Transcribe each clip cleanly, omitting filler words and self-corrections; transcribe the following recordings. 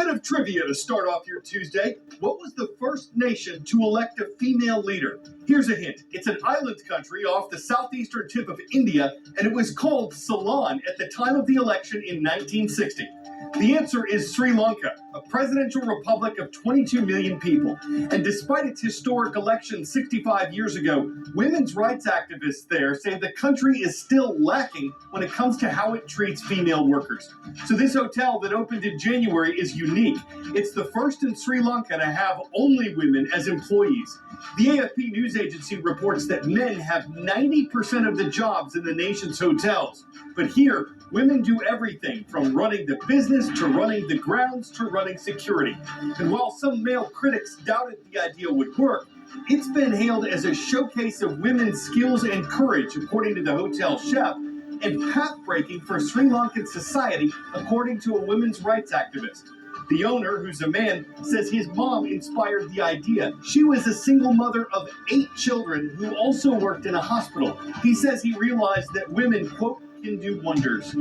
bit of trivia to start off your Tuesday. What was the first nation to elect a female leader? Here's a hint. It's an island country off the southeastern tip of India, and it was called Ceylon at the time of the election in 1960. The answer is Sri Lanka, a presidential republic of 22 million people. And despite its historic election 65 years ago, women's rights activists there say the country is still lacking when it comes to how it treats female workers. So this hotel that opened in January is unique. It's the first in Sri Lanka to have only women as employees. The AFP news agency reports that men have 90% of the jobs in the nation's hotels. But here, women do everything from running the business to running the grounds to running security. And while some male critics doubted the idea would work, it's been hailed as a showcase of women's skills and courage, according to the hotel chef, and path-breaking for Sri Lankan society, according to a women's rights activist. The owner, who's a man, says his mom inspired the idea. She was a single mother of 8 children who also worked in a hospital. He says he realized that women, quote, can do wonders.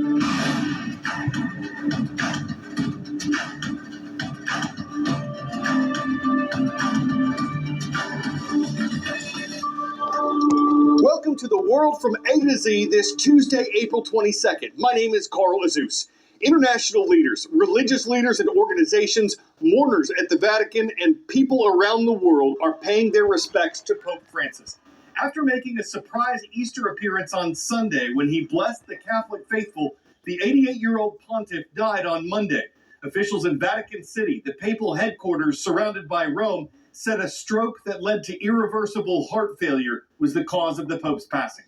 Welcome to the World from A to Z this Tuesday, April 22nd. My name is Carl Azus. International leaders, religious leaders and organizations, mourners at the Vatican, and people around the world are paying their respects to Pope Francis. After making a surprise Easter appearance on Sunday when he blessed the Catholic faithful, the 88-year-old pontiff died on Monday. Officials in Vatican City, the papal headquarters surrounded by Rome, said a stroke that led to irreversible heart failure was the cause of the Pope's passing.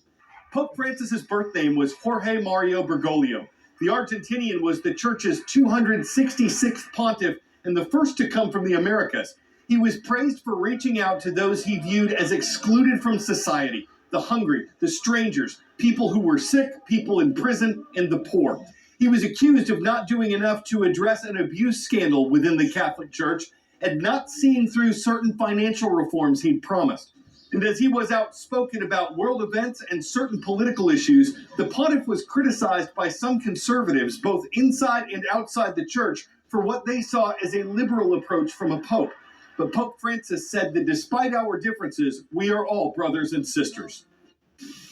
Pope Francis's birth name was Jorge Mario Bergoglio. The Argentinian was the church's 266th pontiff and the first to come from the Americas. He was praised for reaching out to those he viewed as excluded from society, the hungry, the strangers, people who were sick, people in prison, and the poor. He was accused of not doing enough to address an abuse scandal within the Catholic Church and not seeing through certain financial reforms he'd promised. And as he was outspoken about world events and certain political issues, the pontiff was criticized by some conservatives, both inside and outside the church, for what they saw as a liberal approach from a pope. But Pope Francis said that despite our differences, we are all brothers and sisters.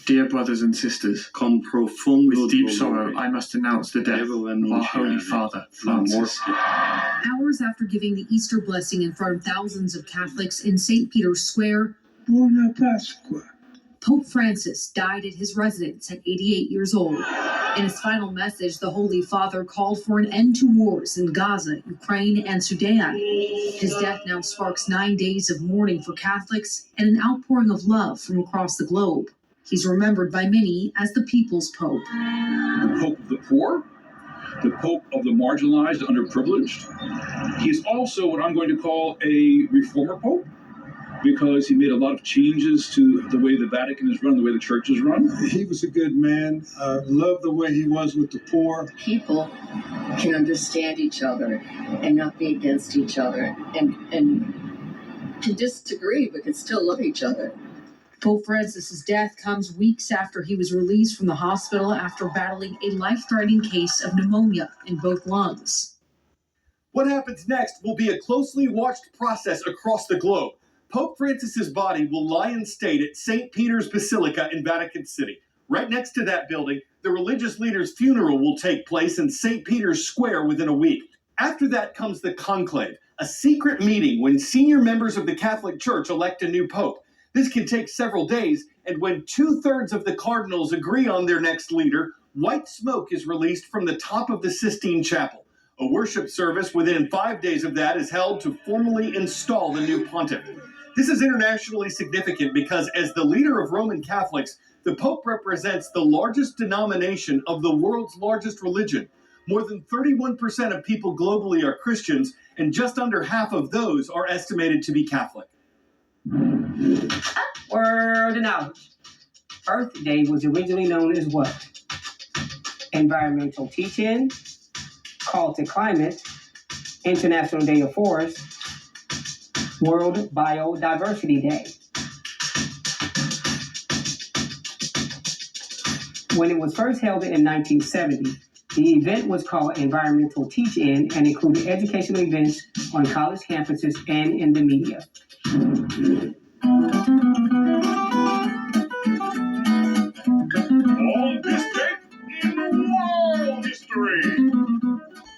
Dear brothers and sisters, with deep sorrow, I must announce the death of our Holy Father, Francis. Hours after giving the Easter blessing in front of thousands of Catholics in St. Peter's Square, Buona Pasqua. Pope Francis died at his residence at 88 years old. In his final message, the Holy Father called for an end to wars in Gaza, Ukraine, and Sudan. His death now sparks 9 days of mourning for Catholics and an outpouring of love from across the globe. He's remembered by many as the People's Pope. The Pope of the poor, the Pope of the marginalized, underprivileged. He's also what I'm going to call a reformer Pope, because he made a lot of changes to the way the Vatican is run, the way the church is run. He was a good man. Loved the way he was with the poor. People can understand each other and not be against each other and can disagree but can still love each other. Pope Francis's death comes weeks after he was released from the hospital after battling a life-threatening case of pneumonia in both lungs. What happens next will be a closely watched process across the globe. Pope Francis's body will lie in state at St. Peter's Basilica in Vatican City. Right next to that building, the religious leader's funeral will take place in St. Peter's Square within a week. After that comes the conclave, a secret meeting when senior members of the Catholic Church elect a new pope. This can take several days, and when 2/3 of the cardinals agree on their next leader, white smoke is released from the top of the Sistine Chapel. A worship service within 5 days of that is held to formally install the new pontiff. This is internationally significant because as the leader of Roman Catholics, the Pope represents the largest denomination of the world's largest religion. More than 31% of people globally are Christians, and just under half of those are estimated to be Catholic. Word of knowledge. Earth Day was originally known as what? Environmental teach-in, call to climate, International Day of Forests, World Biodiversity Day. When it was first held in 1970, The event was called Environmental Teach-In and included educational events on college campuses and in the media. On this date in world history.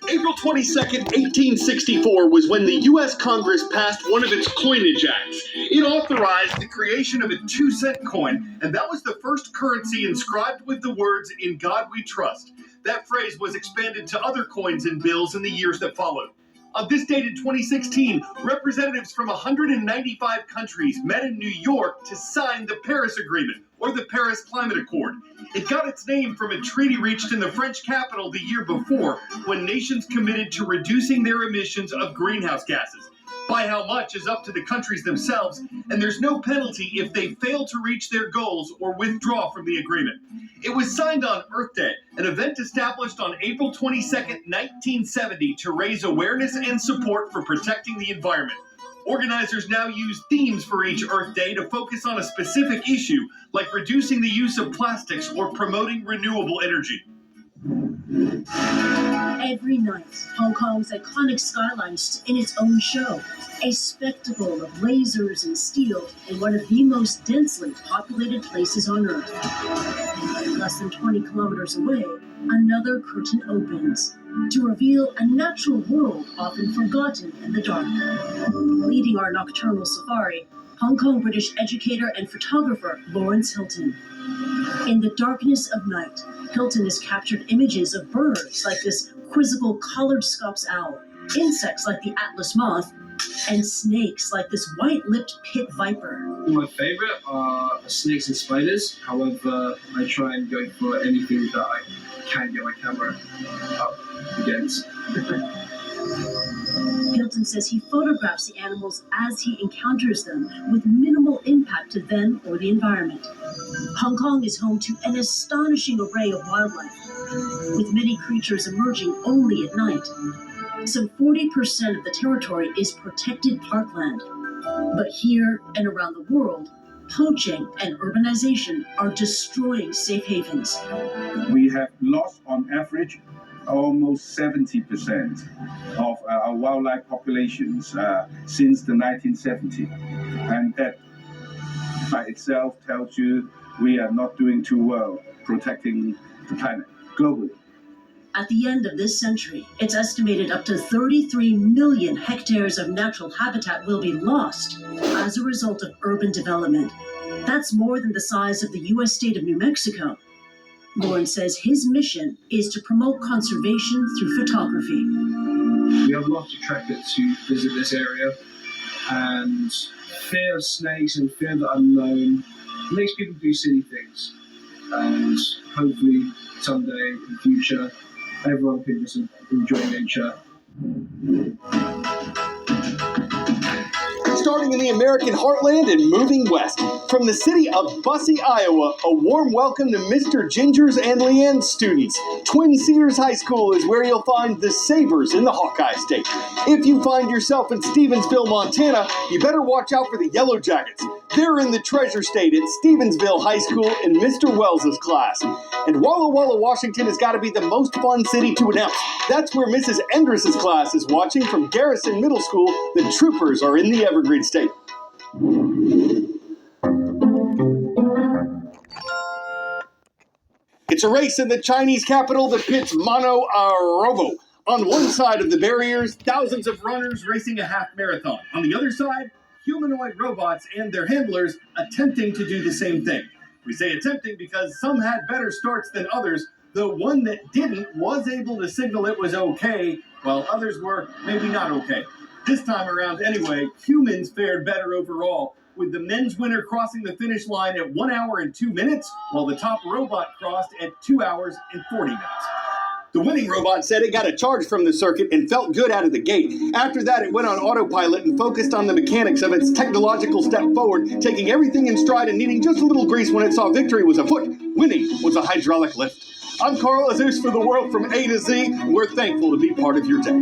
April 22nd, 1864 was when the U.S. Congress passed one of its coinage acts. It authorized the creation of a 2-cent coin, and that was the first currency inscribed with the words, "In God We Trust." That phrase was expanded to other coins and bills in the years that followed. On this date in 2016, representatives from 195 countries met in New York to sign the Paris Agreement, or the Paris Climate Accord. It got its name from a treaty reached in the French capital the year before, when nations committed to reducing their emissions of greenhouse gases. By how much is up to the countries themselves, and there's no penalty if they fail to reach their goals or withdraw from the agreement. It was signed on Earth Day, an event established on April 22nd, 1970 to raise awareness and support for protecting the environment. Organizers now use themes for each Earth Day to focus on a specific issue, like reducing the use of plastics or promoting renewable energy. Every night, Hong Kong's iconic skyline is in its own show, a spectacle of lasers and steel in one of the most densely populated places on Earth. Less than 20 kilometers away, another curtain opens to reveal a natural world often forgotten in the dark. Leading our nocturnal safari, Hong Kong British educator and photographer Lawrence Hilton. In the darkness of night, Hilton has captured images of birds like this quizzical collared scops owl, insects like the Atlas moth, and snakes like this white-lipped pit viper. My favorite are snakes and spiders. However, I try and go for anything that I can get my camera up against. Hilton says he photographs the animals as he encounters them, with minimal impact to them or the environment. Hong Kong is home to an astonishing array of wildlife, with many creatures emerging only at night. Some 40% of the territory is protected parkland. But here and around the world, poaching and urbanization are destroying safe havens. We have lost, on average, almost 70% of our wildlife populations since the 1970s. And that by itself tells you we are not doing too well protecting the planet globally. At the end of this century, it's estimated up to 33 million hectares of natural habitat will be lost as a result of urban development. That's more than the size of the U.S. state of New Mexico. Lawrence says his mission is to promote conservation through photography. We have a lot of detractors to visit this area, and fear of snakes and fear of the unknown makes people do silly things. And hopefully someday in the future, everyone can just enjoy nature. Starting in the American heartland and moving west. From the city of Bussey, Iowa, a warm welcome to Mr. Ginger's and Leanne's students. Twin Cedars High School is where you'll find the Sabres in the Hawkeye State. If you find yourself in Stevensville, Montana, you better watch out for the Yellow Jackets. They're in the Treasure State at Stevensville High School in Mr. Wells' class. And Walla Walla, Washington has got to be the most fun city to announce. That's where Mrs. Endress' class is watching from Garrison Middle School. The Troopers are in the Evergreen State. It's a race in the Chinese capital that pits Mono Arobo. On one side of the barriers, thousands of runners racing a half marathon. On the other side, humanoid robots and their handlers attempting to do the same thing. We say attempting because some had better starts than others, though one that didn't was able to signal it was okay, while others were maybe not okay. This time around anyway, humans fared better overall, with the men's winner crossing the finish line at 1 hour and 2 minutes, while the top robot crossed at 2 hours and 40 minutes. The winning robot said it got a charge from the circuit and felt good out of the gate. After that, it went on autopilot and focused on the mechanics of its technological step forward, taking everything in stride and needing just a little grease when it saw victory was afoot. Winning was a hydraulic lift. I'm Carl Azus for The World from A to Z. We're thankful to be part of your day.